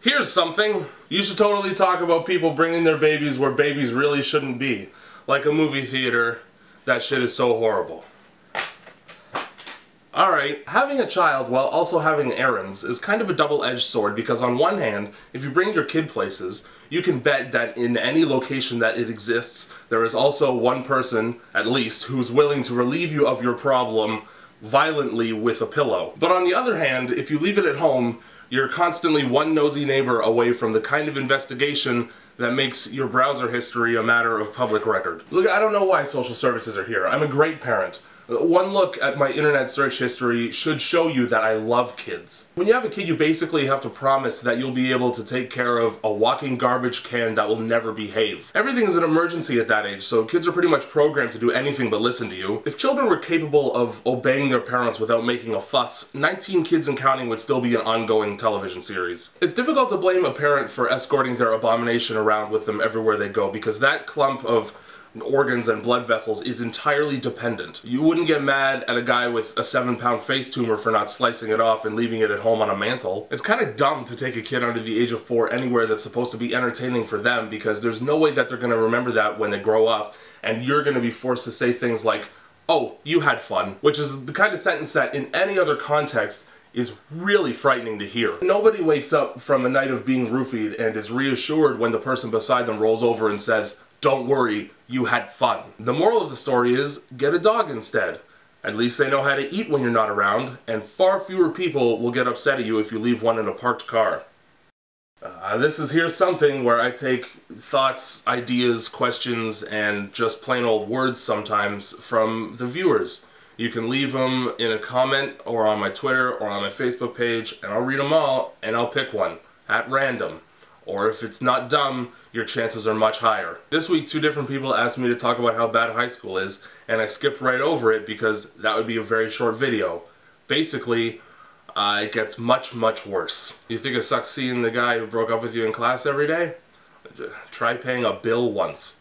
Here's something. You should totally talk about people bringing their babies where babies really shouldn't be. Like a movie theater. That shit is so horrible. Alright, having a child while also having errands is kind of a double-edged sword because on one hand, if you bring your kid places, you can bet that in any location that it exists, there is also one person, at least, who's willing to relieve you of your problem violently with a pillow. But on the other hand, if you leave it at home, you're constantly one nosy neighbor away from the kind of investigation that makes your browser history a matter of public record. Look, I don't know why social services are here. I'm a great parent. One look at my internet search history should show you that I love kids. When you have a kid, you basically have to promise that you'll be able to take care of a walking garbage can that will never behave. Everything is an emergency at that age, so kids are pretty much programmed to do anything but listen to you. If children were capable of obeying their parents without making a fuss, 19 Kids and Counting would still be an ongoing television series. It's difficult to blame a parent for escorting their abomination around with them everywhere they go, because that clump of organs and blood vessels is entirely dependent. You wouldn't get mad at a guy with a 7-pound face tumor for not slicing it off and leaving it at home on a mantle. It's kind of dumb to take a kid under the age of 4 anywhere that's supposed to be entertaining for them, because there's no way that they're going to remember that when they grow up, and you're going to be forced to say things like, "Oh, you had fun," which is the kind of sentence that in any other context is really frightening to hear. Nobody wakes up from a night of being roofied and is reassured when the person beside them rolls over and says, "Don't worry, you had fun." The moral of the story is, get a dog instead. At least they know how to eat when you're not around, and far fewer people will get upset at you if you leave one in a parked car. This is Here's Something, where I take thoughts, ideas, questions, and just plain old words sometimes from the viewers. You can leave them in a comment, or on my Twitter, or on my Facebook page, and I'll read them all, and I'll pick one, at random. Or if it's not dumb, your chances are much higher. This week, 2 different people asked me to talk about how bad high school is, and I skipped right over it because that would be a very short video. Basically, it gets much, much worse. You think it sucks seeing the guy who broke up with you in class every day? Try paying a bill once.